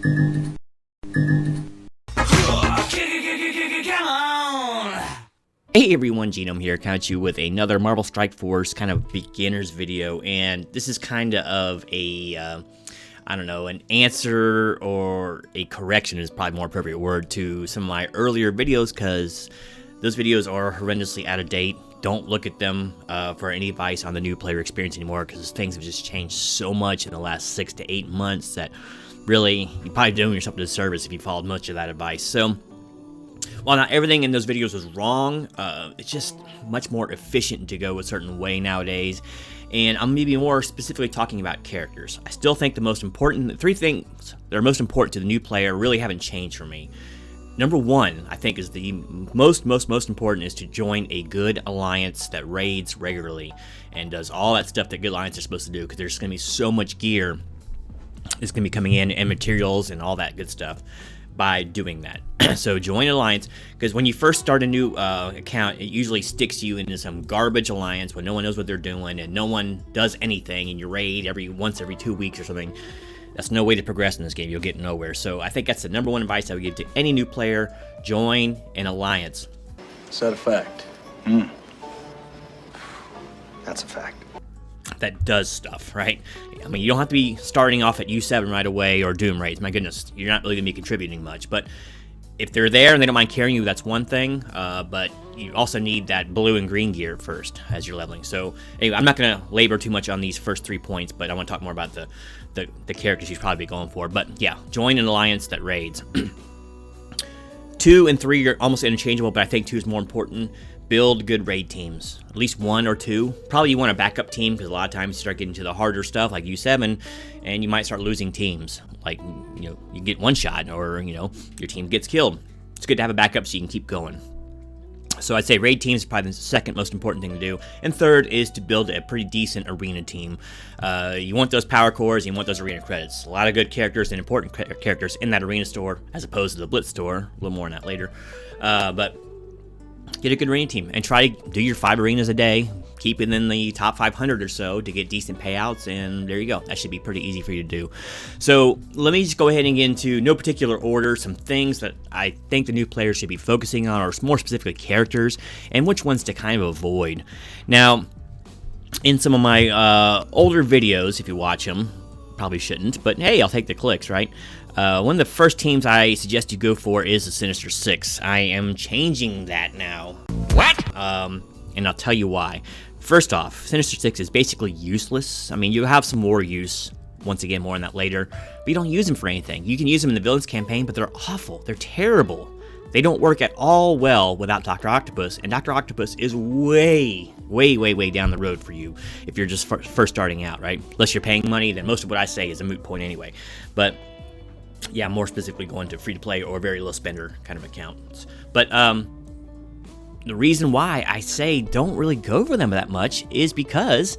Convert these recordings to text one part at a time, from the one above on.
Hey everyone, Genome here, coming at you with another Marvel Strike Force kind of beginner's video, and this is kind of a, I don't know, an answer or a correction is probably a more appropriate word to some of my earlier videos, because those videos are horrendously out of date. Don't look at them for any advice on the new player experience anymore, because things have just changed so much in the last 6 to 8 months that really, you're probably doing yourself a disservice if you followed much of that advice. So, while not everything in those videos was wrong, it's just much more efficient to go a certain way nowadays. And I'm maybe more specifically talking about characters. I still think the three things that are most important to the new player really haven't changed for me. Number one, I think, is the most important, is to join a good alliance that raids regularly and does all that stuff that good alliances are supposed to do, because there's going to be so much gear that's going to be coming in, and materials and all that good stuff, by doing that. So join an alliance, because when you first start a new account, it usually sticks you into some garbage alliance when no one knows what they're doing and no one does anything, and you raid once every 2 weeks or something. That's no way to progress in this game. You'll get nowhere. So I think that's the number one advice I would give to any new player: join an alliance. Is that a fact? That's a fact. That does stuff, right? I mean, you don't have to be starting off at U7 right away or Doom raids. My goodness, you're not really going to be contributing much. But if they're there and they don't mind carrying you, that's one thing. But you also need that blue and green gear first as you're leveling. So anyway, I'm not going to labor too much on these first 3 points, but I want to talk more about the characters you should probably be going for. But yeah, join an alliance that raids. 2 and 3 are almost interchangeable, but I think 2 is more important. Build good raid teams, at least 1 or 2. Probably you want a backup team, because a lot of times you start getting to the harder stuff like U7, and you might start losing teams. Like, you get one shot, or your team gets killed. It's good to have a backup so you can keep going. So I'd say raid teams is probably the second most important thing to do. And third is to build a pretty decent arena team. You want those power cores, you want those arena credits. A lot of good characters and important characters in that arena store, as opposed to the Blitz store. A little more on that later. But get a good arena team and try to do your 5 arenas a day. Keep it in the top 500 or so to get decent payouts, and there you go. That should be pretty easy for you to do. So let me just go ahead and get into, no particular order, some things that I think the new players should be focusing on, or more specifically characters, and which ones to kind of avoid. Now, in some of my older videos, if you watch them, probably shouldn't, but hey, I'll take the clicks, right? One of the first teams I suggest you go for is the Sinister Six. I am changing that now. What? And I'll tell you why. First off, Sinister Six is basically useless. I mean, you have some more use, once again, more on that later, but you don't use them for anything. You can use them in the Villains campaign, but they're awful. They're terrible. They don't work at all well without Dr. Octopus, and Dr. Octopus is way down the road for you if you're just first starting out, right? Unless you're paying money, then most of what I say is a moot point anyway. But yeah, more specifically going to free-to-play or very low-spender kind of accounts. But the reason why I say don't really go for them that much is because,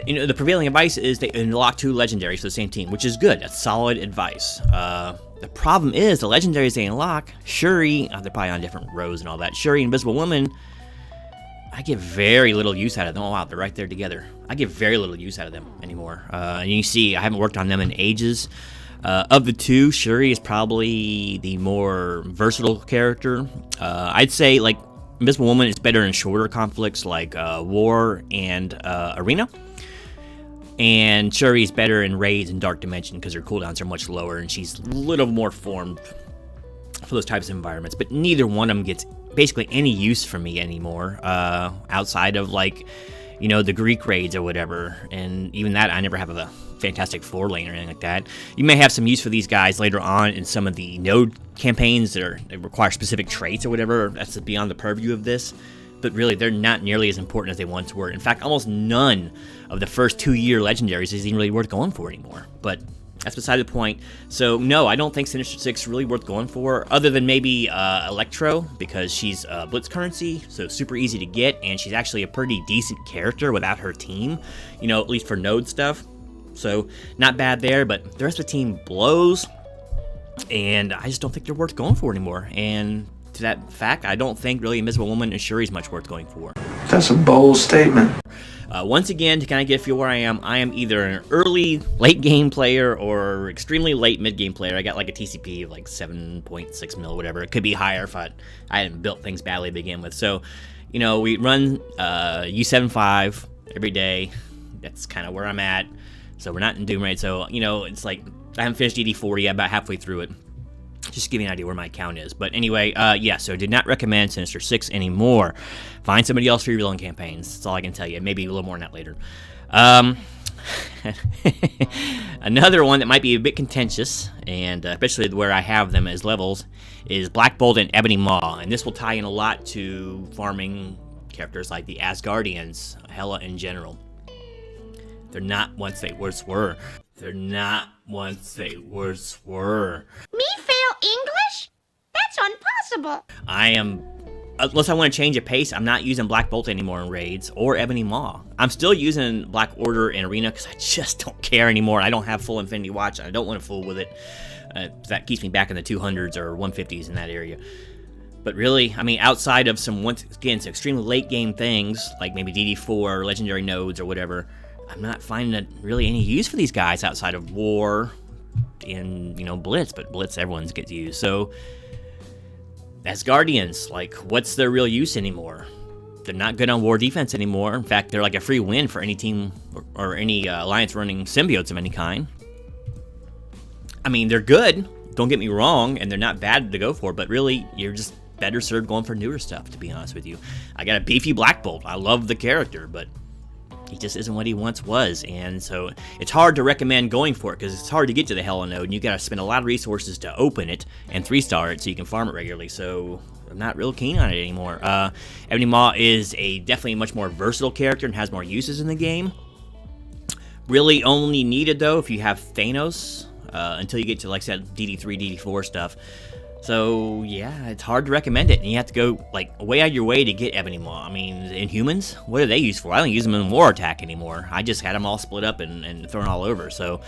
the prevailing advice is they unlock 2 Legendaries for the same team, which is good. That's solid advice. The problem is the Legendaries they unlock, Shuri, they're probably on different rows and all that. Shuri and Invisible Woman, I get very little use out of them. Oh wow, they're right there together. I get very little use out of them anymore. And you see, I haven't worked on them in ages. Of the 2, Shuri is probably the more versatile character. I'd say, like, Invisible Woman is better in shorter conflicts like War and Arena. And Shuri is better in raids and Dark Dimension because her cooldowns are much lower and she's a little more formed for those types of environments. But neither one of them gets basically any use for me anymore, outside of, like, the Greek raids or whatever. And even that, I never have a Fantastic 4 lane or anything like that. You may have some use for these guys later on in some of the node campaigns that require specific traits or whatever. That's beyond the purview of this. But really, they're not nearly as important as they once were. In fact, almost none of the first 2-year Legendaries is even really worth going for anymore. But that's beside the point. So, no, I don't think Sinister Six is really worth going for, other than maybe Electro, because she's Blitz currency, so super easy to get, and she's actually a pretty decent character without her team, at least for node stuff. So, not bad there, but the rest of the team blows, and I just don't think they're worth going for anymore. And to that fact, I don't think really Invisible Woman and Shuri is much worth going for. That's a bold statement. Once again, to kind of get a feel where I am either an early late game player or extremely late mid game player. I got like a TCP of like 7.6 mil, whatever. It could be higher if I hadn't built things badly to begin with. So, you know, we run U75 every day. That's kind of where I'm at. So we're not in Doom Raid. So, you know, it's like I haven't finished ED40 yet, about halfway through it. Just to give you an idea where my account is. But anyway, yeah, so did not recommend Sinister Six anymore. Find somebody else for your villain campaigns. That's all I can tell you. Maybe a little more on that later. Another one that might be a bit contentious, and especially where I have them as levels, is Black Bolt and Ebony Maw. And this will tie in a lot to farming characters like the Asgardians, Hela in general. They're not once they once were. They're not once they once were. Me fail English? That's impossible. Unless I want to change a pace, I'm not using Black Bolt anymore in raids or Ebony Maw. I'm still using Black Order in Arena because I just don't care anymore. I don't have full Infinity Watch. I don't want to fool with it. That keeps me back in the 200s or 150s in that area. But really, I mean, outside of some, once again, some extremely late game things, like maybe DD4 or Legendary Nodes or whatever, I'm not finding really any use for these guys outside of War and, you know, Blitz. But Blitz, everyone's gets used. So, as Guardians, like, what's their real use anymore? They're not good on War defense anymore. In fact, they're like a free win for any team or any alliance running Symbiotes of any kind. I mean, they're good, don't get me wrong, and they're not bad to go for, but really, you're just better served going for newer stuff, to be honest with you. I got a beefy Black Bolt. I love the character, but he just isn't what he once was, and so it's hard to recommend going for it because it's hard to get to the Hela node, and you got to spend a lot of resources to open it and 3-star it so you can farm it regularly. So I'm not real keen on it anymore. Ebony Maw is definitely a much more versatile character and has more uses in the game. Really only needed though if you have Thanos until you get to, like I said, DD3, DD4 stuff. So, yeah, it's hard to recommend it, and you have to go, like, way out of your way to get Ebony Maw. I mean, Inhumans, what are they used for? I don't use them in War Attack anymore. I just had them all split up and thrown all over. So,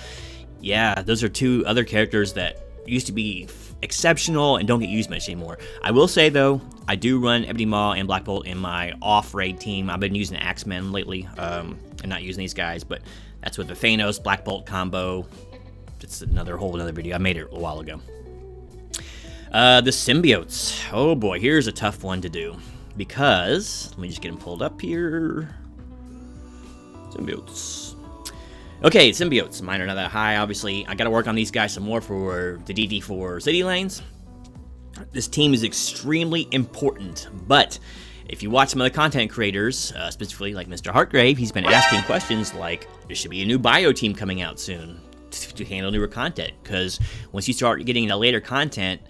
yeah, those are two other characters that used to be exceptional and don't get used much anymore. I will say, though, I do run Ebony Maw and Black Bolt in my off-raid team. I've been using XMen lately, and not using these guys, but that's with the Thanos Black Bolt combo. It's another video. I made it a while ago. The Symbiotes. Oh boy, here's a tough one to do. Because, let me just get them pulled up here. Symbiotes. Okay, Symbiotes. Mine are not that high, obviously. I gotta work on these guys some more for the DD4 city lanes. This team is extremely important, but if you watch some other content creators, specifically like Mr. Heartgrave, he's been asking questions like, there should be a new bio team coming out soon to handle newer content, because once you start getting into later content,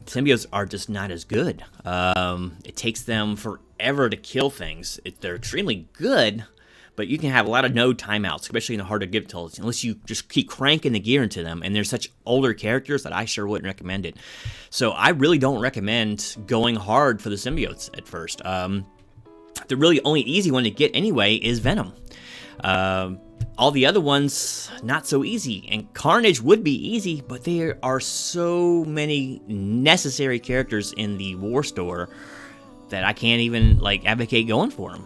Symbiotes are just not as good. It takes them forever to kill things. They're extremely good, but you can have a lot of node timeouts, especially in the hard to give tilts, unless you just keep cranking the gear into them. And they're such older characters that I sure wouldn't recommend it. So I really don't recommend going hard for the Symbiotes at first. The really only easy one to get anyway is Venom. All the other ones, not so easy. And Carnage would be easy, but there are so many necessary characters in the War Store that I can't even, like, advocate going for him.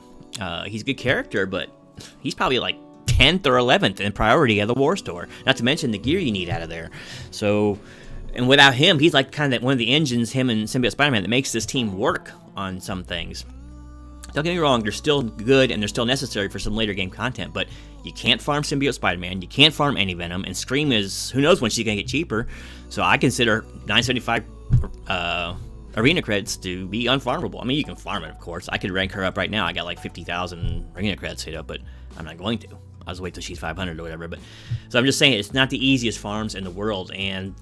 He's a good character, but he's probably, like, 10th or 11th in priority of the War Store. Not to mention the gear you need out of there. So, and without him, he's, like, kind of one of the engines, him and Symbiote Spider-Man, that makes this team work on some things. Don't get me wrong, they're still good and they're still necessary for some later game content, but you can't farm Symbiote Spider-Man, you can't farm any Venom, and Scream is, who knows when she's going to get cheaper, so I consider 975 arena credits to be unfarmable. I mean, you can farm it, of course. I could rank her up right now. I got like 50,000 arena credits hit up, but I'm not going to. I'll just wait till she's 500 or whatever. But so I'm just saying, it's not the easiest farms in the world, and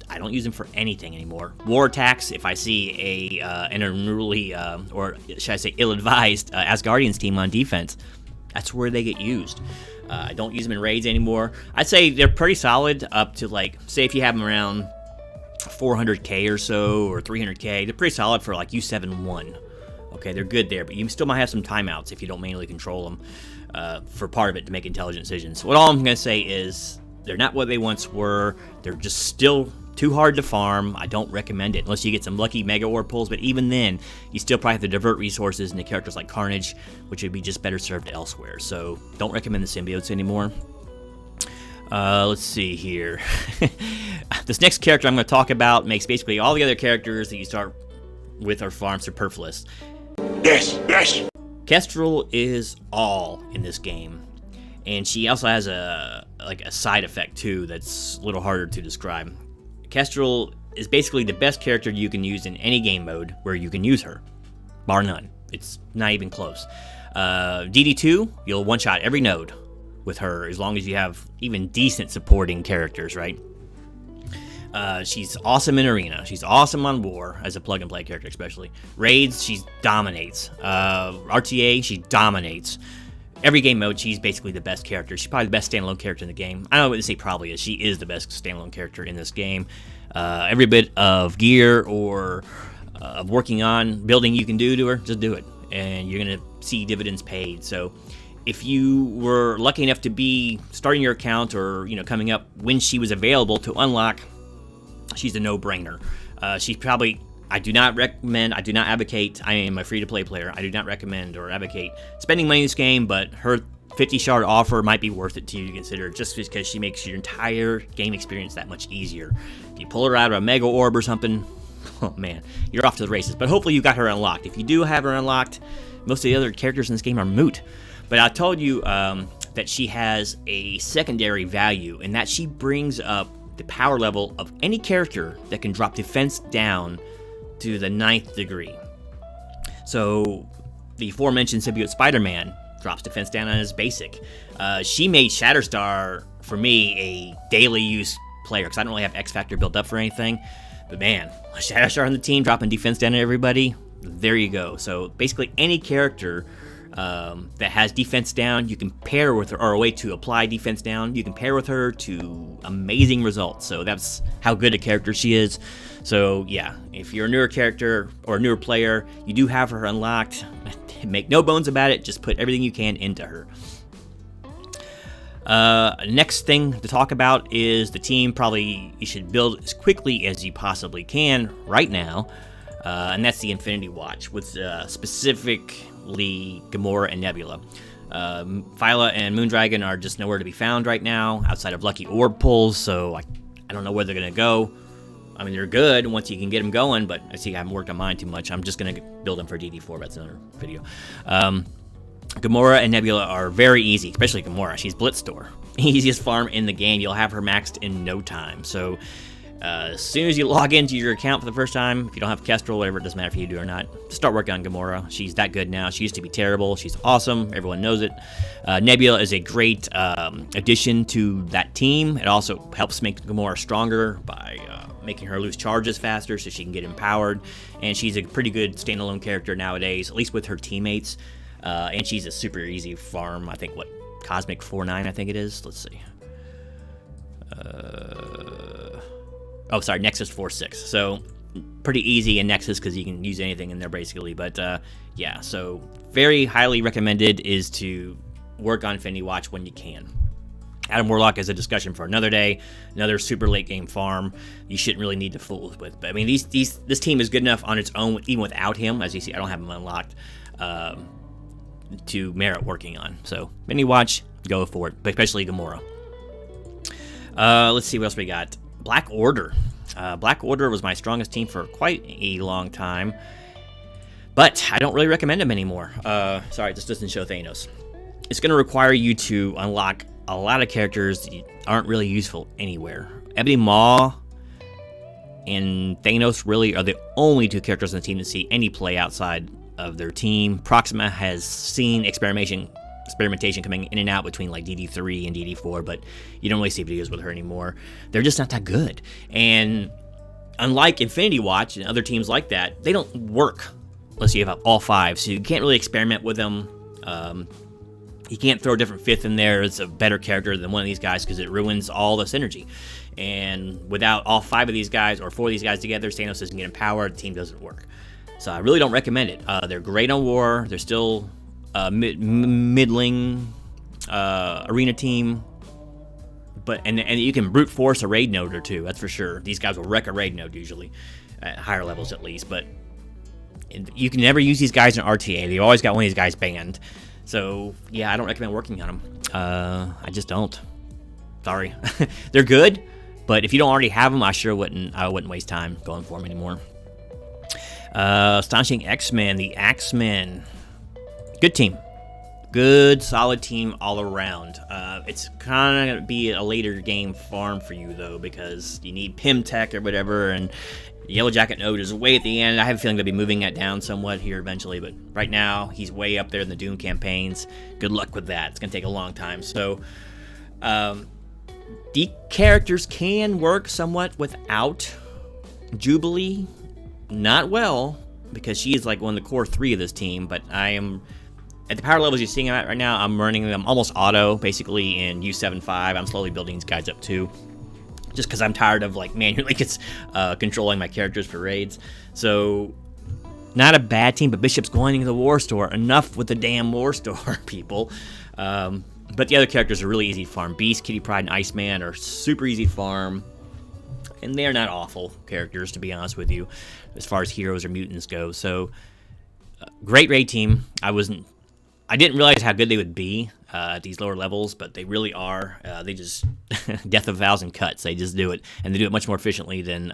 I don't use them for anything anymore. War attacks, if I see an unruly, or should I say ill-advised Asgardians team on defense, that's where they get used. I don't use them in raids anymore. I'd say they're pretty solid up to, like, say if you have them around 400k or so, or 300k, they're pretty solid for like U7-1. Okay, they're good there, but you still might have some timeouts if you don't manually control them for part of it to make intelligent decisions. What all I'm going to say is, They're not what they once were. They're just still too hard to farm. I don't recommend it unless you get some lucky Mega Orb pulls, but even then, you still probably have to divert resources into characters like Carnage, which would be just better served elsewhere. So don't recommend the Symbiotes anymore. Let's see here. This next character I'm going to talk about makes basically all the other characters that you start with are farm superfluous. Yes, yes. Kestrel is all in this game, and she also has a side effect too that's a little harder to describe. Kestrel is basically the best character you can use in any game mode where you can use her, bar none. It's not even close. DD2, you'll one-shot every node with her as long as you have even decent supporting characters, right? She's awesome in Arena. She's awesome on War as a plug-and-play character, especially. Raids, she dominates. RTA, she dominates. Every game mode, she's basically the best character. She's probably the best standalone character in the game. I don't know what to say probably is. She is the best standalone character in this game. Every bit of gear or of working on building you can do to her, just do it. And you're going to see dividends paid. So if you were lucky enough to be starting your account or, coming up when she was available to unlock, she's a no-brainer. She's probably... I do not recommend, I do not advocate, I am a free-to-play player, I do not recommend or advocate spending money in this game, but her 50 shard offer might be worth it to you to consider just because she makes your entire game experience that much easier. If you pull her out of a Mega Orb or something, oh man, you're off to the races. But hopefully you got her unlocked. If you do have her unlocked, most of the other characters in this game are moot. But I told you that she has a secondary value, and that she brings up the power level of any character that can drop defense down to the 9th degree. So the aforementioned symbiote Spider-Man drops defense down on his basic. She made Shatterstar, for me, a daily use player, because I don't really have X Factor built up for anything. But man, Shatterstar on the team, dropping defense down on everybody, there you go. So basically any character that has defense down, you can pair with her, or a way to apply defense down, you can pair with her to amazing results. So that's how good a character she is. So yeah, if you're a newer character or a newer player, you do have her unlocked, make no bones about it, just put everything you can into her. Next thing to talk about is the team probably you should build as quickly as you possibly can right now, and that's the Infinity Watch, with specifically Gamora and Nebula. Phyla and Moondragon are just nowhere to be found right now, outside of lucky orb pulls, so I don't know where they're going to go. I mean, they're good once you can get them going, but I see I haven't worked on mine too much. I'm just going to build them for DD4, but that's another video. Gamora and Nebula are very easy, especially Gamora. She's Blitzstore. Easiest farm in the game. You'll have her maxed in no time. So as soon as you log into your account for the first time, if you don't have Kestrel, whatever, it doesn't matter if you do or not, start working on Gamora. She's that good now. She used to be terrible. She's awesome. Everyone knows it. Nebula is a great addition to that team. It also helps make Gamora stronger by making her lose charges faster so she can get empowered. And she's a pretty good standalone character nowadays, at least with her teammates. And she's a super easy farm. I think, Cosmic 4-9, I think it is. Let's see. Nexus 4-6. So, pretty easy in Nexus because you can use anything in there basically. But, yeah, so very highly recommended is to work on Infinity Watch when you can. Adam Warlock is a discussion for another day. Another super late game farm you shouldn't really need to fool with. But I mean, this team is good enough on its own, even without him. As you see, I don't have him unlocked to merit working on. So, Infinity Watch, go for it, but especially Gamora. Let's see what else we got. Black Order. Black Order was my strongest team for quite a long time, but I don't really recommend them anymore. Sorry, this doesn't show Thanos. It's going to require you to unlock a lot of characters that aren't really useful anywhere. Ebony Maw and Thanos really are the only two characters on the team to see any play outside of their team. Proxima has seen experimentation coming in and out between like DD3 and DD4, but you don't really see videos with her anymore. They're just not that good. And unlike Infinity Watch and other teams like that, they don't work unless you have all five, so you can't really experiment with them. You can't throw a different fifth in there as a better character than one of these guys because it ruins all the synergy. And without all five of these guys or four of these guys together, Thanos doesn't get empowered, the team doesn't work. So I really don't recommend it. They're great on War. They're still middling arena team. and you can brute force a raid node or two, that's for sure. These guys will wreck a raid node usually, at higher levels at least, but you can never use these guys in RTA. They've always got one of these guys banned. So, yeah, I don't recommend working on them. I just don't. Sorry. They're good, but if you don't already have them, I wouldn't waste time going for them anymore. Astonishing XMen, the Axemen. Good team. Good, solid team all around. It's kind of going to be a later game farm for you, though, because you need Pemtech or whatever, and Yellow Jacket node is way at the end. I have a feeling they'll be moving that down somewhat here eventually, but right now, he's way up there in the Doom campaigns. Good luck with that. It's going to take a long time. So, the characters can work somewhat without Jubilee. Not well, because she is like one of the core 3 of this team, but I am... At the power levels you're seeing at right now, I'm running them almost auto, basically in U7.5. I'm slowly building these guys up too, just because I'm tired of like manually controlling my characters for raids. So, not a bad team, but Bishop's going into the War Store. Enough with the damn War Store, people. But the other characters are really easy to farm. Beast, Kitty Pryde, and Iceman are super easy to farm. And they're not awful characters, to be honest with you, as far as heroes or mutants go. So, great raid team. I didn't realize how good they would be at these lower levels, but they really are. They just death of vows and cuts. They just do it, and they do it much more efficiently than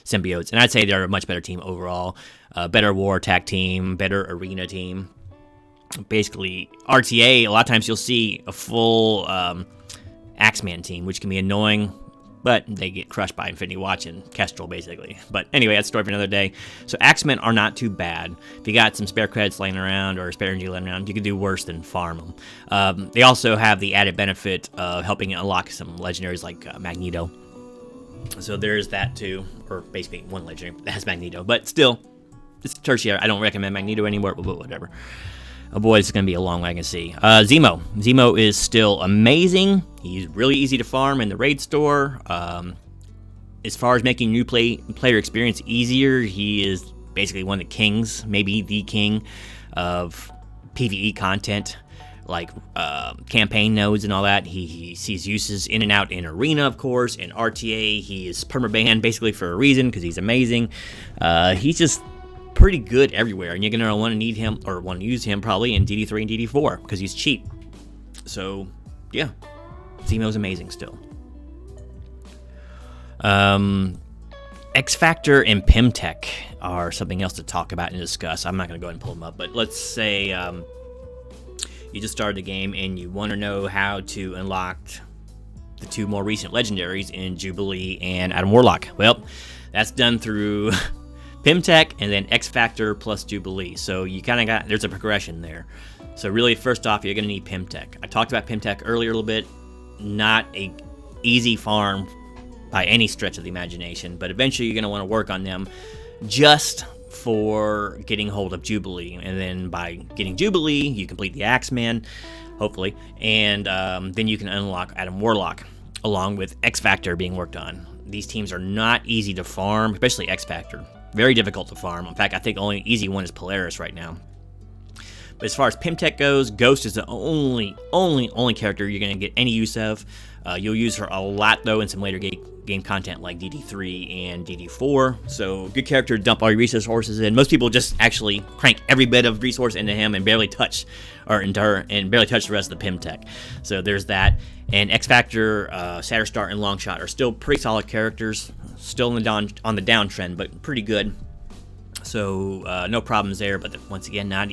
Symbiotes. And I'd say they're a much better team overall. Better war attack team, better arena team. Basically, RTA, a lot of times you'll see a full Axeman team, which can be annoying, but they get crushed by Infinity Watch and Kestrel, basically. But anyway, that's a story for another day. So Axemen are not too bad. If you got some spare credits laying around or spare energy laying around, you can do worse than farm them. They also have the added benefit of helping unlock some legendaries like Magneto. So there's that too, or basically one legendary that has Magneto. But still, it's tertiary. I don't recommend Magneto anymore, but whatever. Oh boy, this is going to be a long way I can see. Zemo. Zemo is still amazing. He's really easy to farm in the raid store. As far as making new player experience easier, he is basically one of the kings, maybe the king of PvE content, like campaign nodes and all that. He sees uses in and out in Arena, of course. In RTA, he is permabanned basically for a reason, because he's amazing. He's just pretty good everywhere, and you're going to want to need him, or want to use him probably in DD3 and DD4, because he's cheap. So, yeah. Zemo's amazing still. X-Factor and Pemtech are something else to talk about and discuss. I'm not going to go ahead and pull them up, but let's say you just started the game and you want to know how to unlock the 2 more recent legendaries in Jubilee and Adam Warlock. Well, that's done through Pemtech and then X-Factor plus Jubilee. So you kind of there's a progression there. So really, first off, you're going to need Pemtech. I talked about Pemtech earlier a little bit. Not a easy farm by any stretch of the imagination, but eventually you're going to want to work on them just for getting hold of Jubilee. And then by getting Jubilee, you complete the Axeman, hopefully, and then you can unlock Adam Warlock, along with X-Factor being worked on. These teams are not easy to farm, especially X-Factor. Very difficult to farm. In fact, I think the only easy one is Polaris right now. But as far as Pemtech goes, Ghost is the only character you're going to get any use of. You'll use her a lot, though, in some later game content like DD3 and DD4. So, good character to dump all your resources in. Most people just actually crank every bit of resource into him and barely touch the rest of the Pemtech. So, there's that. And X-Factor, Shatterstar, and Longshot are still pretty solid characters. Still on the downtrend, but pretty good. So, no problems there. But once again, not...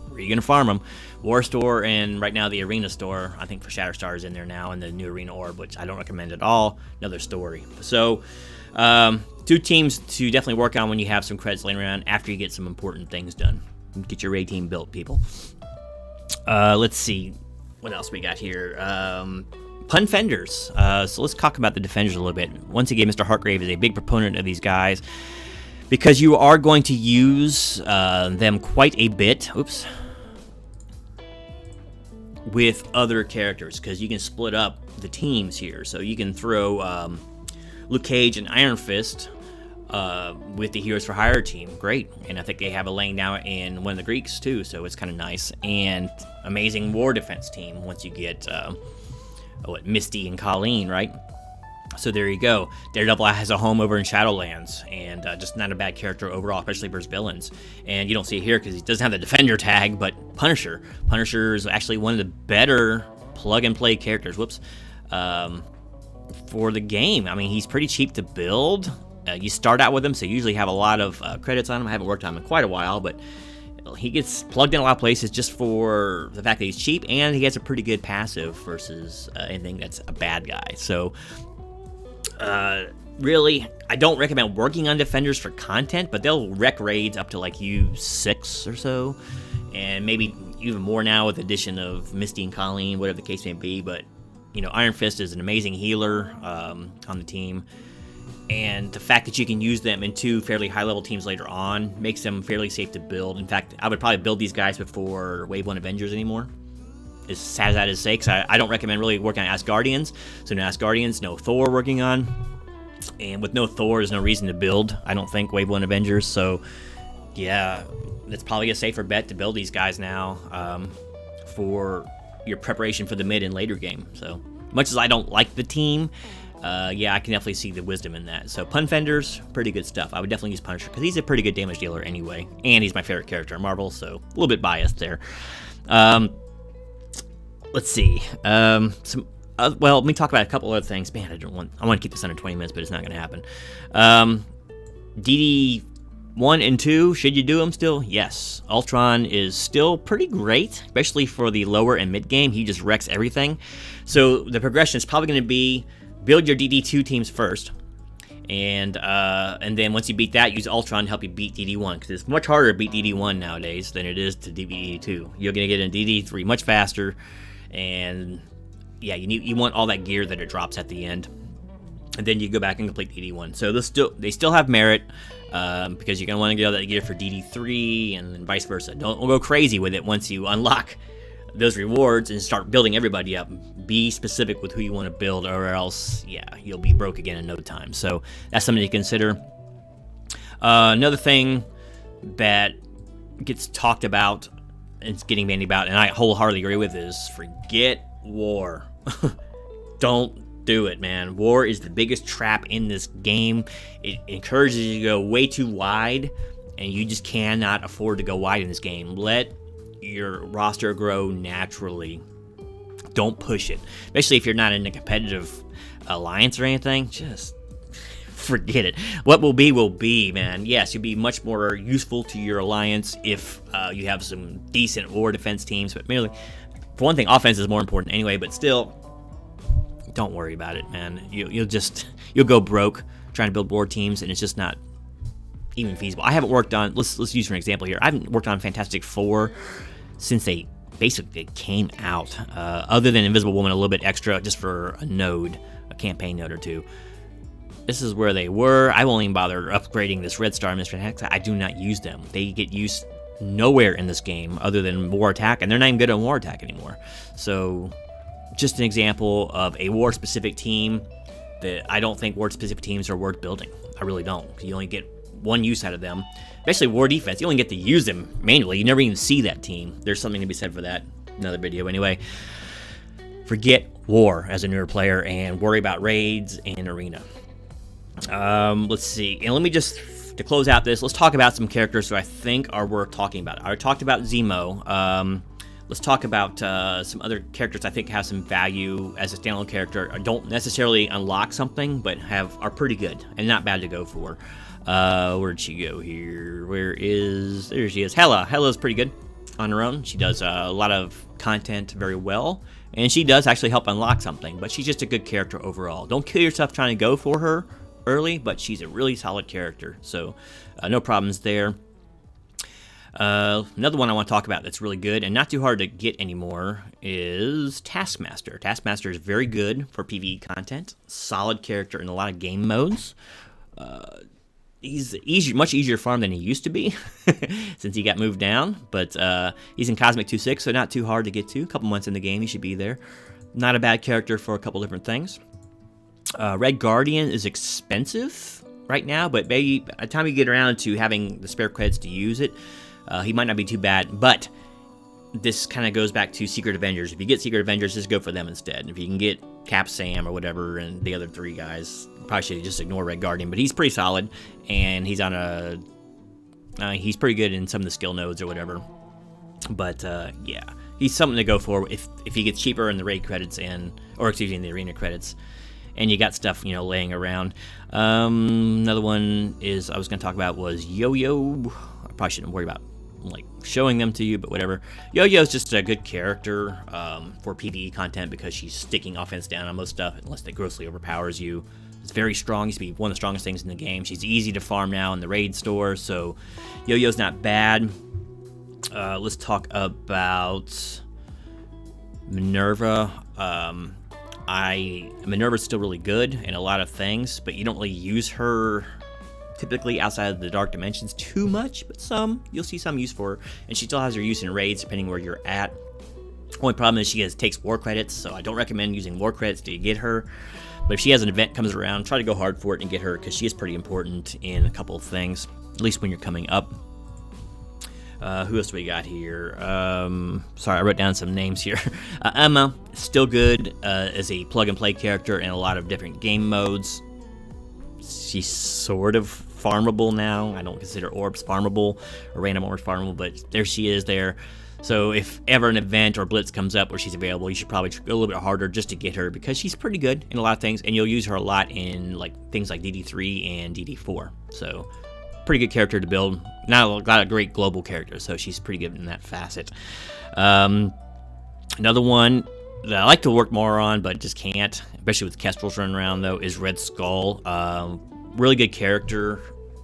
Where are you going to farm them? War Store and right now the Arena Store. I think for Shatterstar is in there now, and the new Arena Orb, which I don't recommend at all. Another story. So, 2 teams to definitely work on when you have some credits laying around after you get some important things done. Get your raid team built, people. Let's see. What else we got here? Pun Fenders. So let's talk about the Defenders a little bit. Once again, Mr. Heartgrave is a big proponent of these guys, because you are going to use them quite a bit. Oops. With other characters, because you can split up the teams here. So you can throw Luke Cage and Iron Fist with the Heroes for Hire team. Great. And I think they have a laying down in one of the Greeks too, so it's kind of nice. And amazing war defense team once you get Misty and Colleen, right? So there you go. Daredevil has a home over in Shadowlands, and just not a bad character overall, especially versus villains. And you don't see it here because he doesn't have the Defender tag, but Punisher. Punisher is actually one of the better plug-and-play characters, for the game. I mean, he's pretty cheap to build. You start out with him, so you usually have a lot of credits on him. I haven't worked on him in quite a while, but he gets plugged in a lot of places just for the fact that he's cheap, and he has a pretty good passive versus anything that's a bad guy. So really, I don't recommend working on Defenders for content, but they'll wreck raids up to like U6 or so, and maybe even more now with the addition of Misty and Colleen, whatever the case may be. But, you know, Iron Fist is an amazing healer on the team, and the fact that you can use them in 2 fairly high-level teams later on makes them fairly safe to build. In fact, I would probably build these guys before Wave 1 Avengers anymore. As sad as that is to say, 'cause I don't recommend really working on Asgardians. So no Asgardians, no Thor working on. And with no Thor, there's no reason to build, I don't think, Wave 1 Avengers. So, yeah, that's probably a safer bet to build these guys now for your preparation for the mid and later game. So, much as I don't like the team, yeah, I can definitely see the wisdom in that. So, Pun Fenders, pretty good stuff. I would definitely use Punisher because he's a pretty good damage dealer anyway. And he's my favorite character in Marvel, so a little bit biased there. Let's see. Well, let me talk about a couple other things. Man, I want to keep this under 20 minutes, but it's not going to happen. DD 1 and 2, should you do them still? Yes. Ultron is still pretty great, especially for the lower and mid game. He just wrecks everything. So the progression is probably going to be build your DD2 teams first, and then once you beat that, use Ultron to help you beat DD1, because it's much harder to beat DD1 nowadays than it is to DD2. You're going to get in DD3 much faster. And yeah, you want all that gear that it drops at the end, and then you go back and complete DD1. So they still have merit, because you're gonna want to get all that gear for DD3 and then vice versa. Don't go crazy with it once you unlock those rewards and start building everybody up. Be specific with who you want to build, or else, yeah, you'll be broke again in no time. So that's something to consider. Another thing that gets talked about, it's getting bandied about, and I wholeheartedly agree with, is forget war. Don't do it, man. War is the biggest trap in this game. It encourages you to go way too wide, and you just cannot afford to go wide in this game. Let your roster grow naturally. Don't push it, especially if you're not in a competitive alliance or anything. Just forget it. What will be, man. Yes, you'll be much more useful to your alliance if you have some decent war defense teams, but merely, for one thing, offense is more important anyway, but still, don't worry about it, man. You'll go broke trying to build war teams, and it's just not even feasible. I haven't worked on, let's use for an example here, I haven't worked on Fantastic Four since they basically came out, other than Invisible Woman a little bit extra just for a node, a campaign node or two. This is where they were. I won't even bother upgrading this Red Star Mr. Hex. I do not use them. They get used nowhere in this game other than War Attack, and they're not even good at War Attack anymore. So, just an example of a war-specific team that I don't think war-specific teams are worth building. I really don't. You only get one use out of them. Especially war defense. You only get to use them manually. You never even see that team. There's something to be said for that. Another video anyway. Forget war as a newer player and worry about raids and arena. Let's see, and let me just, to close out this, let's talk about some characters who I think are worth talking about. I already talked about Zemo. Let's talk about some other characters I think have some value as a standalone character. Don't necessarily unlock something, but are pretty good and not bad to go for. Where'd she go here? There she is. Hela. Hela's pretty good on her own. She does a lot of content very well, and she does actually help unlock something, but she's just a good character overall. Don't kill yourself trying to go for her early, but she's a really solid character, so no problems there. Another one I want to talk about that's really good and not too hard to get anymore is Taskmaster. Taskmaster is very good for PvE content, solid character in a lot of game modes. He's much easier to farm than he used to be since he got moved down, but he's in Cosmic 2.6, so not too hard to get to. A couple months in the game, he should be there. Not a bad character for a couple different things. Red Guardian is expensive right now, but maybe by the time you get around to having the spare credits to use it, he might not be too bad. But this kind of goes back to Secret Avengers. If you get Secret Avengers, just go for them instead. If you can get Cap Sam or whatever and the other 3 guys, probably should just ignore Red Guardian, but he's pretty solid, and he's on a he's pretty good in some of the skill nodes or whatever. But yeah, he's something to go for if he gets cheaper in the raid credits or excuse me, in the arena credits, and you got stuff laying around. Another one is I was going to talk about was Yo-Yo. I probably shouldn't worry about like showing them to you, but whatever. Yo-Yo's just a good character for PvE content because she's sticking offense down on most stuff unless it grossly overpowers you. It's very strong. Used to be one of the strongest things in the game. She's easy to farm now in the raid store, so Yo-Yo's not bad. Let's talk about Minerva. Minerva's still really good in a lot of things, but you don't really use her typically outside of the Dark Dimensions too much, but you'll see some use for her, and she still has her use in raids depending where you're at. Only problem is she takes war credits, so I don't recommend using war credits to get her. But if she has an event comes around, try to go hard for it and get her, because she is pretty important in a couple of things, at least when you're coming up. Who else do we got here? Sorry, I wrote down some names here. Emma, still good as a plug-and-play character in a lot of different game modes. She's sort of farmable now. I don't consider orbs farmable or random orbs farmable, but there she is there. So if ever an event or blitz comes up where she's available, you should probably go a little bit harder just to get her, because she's pretty good in a lot of things, and you'll use her a lot in things like DD3 and DD4. So pretty good character to build. Not a lot of great global characters, so she's pretty good in that facet. Another one that I like to work more on, but just can't, especially with Kestrel's running around, though, is Red Skull. Really good character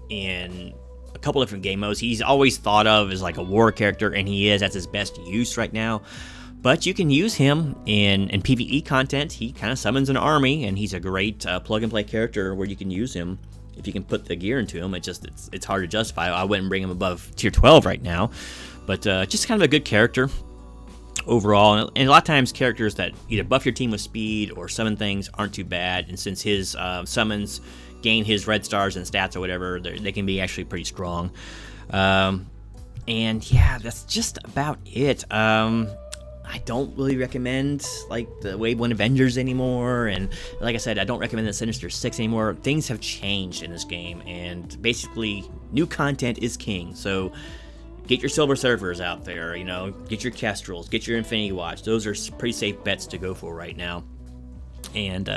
in a couple different game modes. He's always thought of as like a war character, and he is. That's his best use right now. But you can use him in PvE content. He kind of summons an army, and he's a great plug-and-play character where you can use him if you can put the gear into him. It's hard to justify. I wouldn't bring him above tier 12 right now, but just kind of a good character overall. And a lot of times characters that either buff your team with speed or summon things aren't too bad, and since his summons gain his red stars and stats or whatever, they can be actually pretty strong. And yeah, that's just about it. I don't really recommend the Wave 1 Avengers anymore, and like I said, I don't recommend the Sinister Six anymore. Things have changed in this game, and basically new content is king. So get your Silver Surfers out there, get your Kestrels, get your Infinity Watch. Those are pretty safe bets to go for right now. And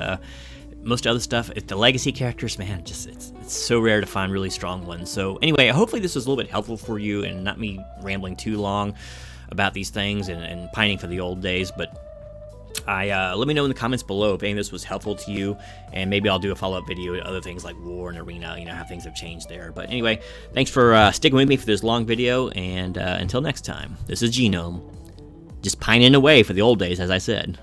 most other stuff, if the legacy characters, man, it's so rare to find really strong ones. So anyway, hopefully this was a little bit helpful for you and not me rambling too long about these things and pining for the old days. But let me know in the comments below if any of this was helpful to you, and maybe I'll do a follow-up video with other things like War and Arena, how things have changed there. But anyway, thanks for sticking with me for this long video, and until next time, this is Genome, just pining away for the old days, as I said.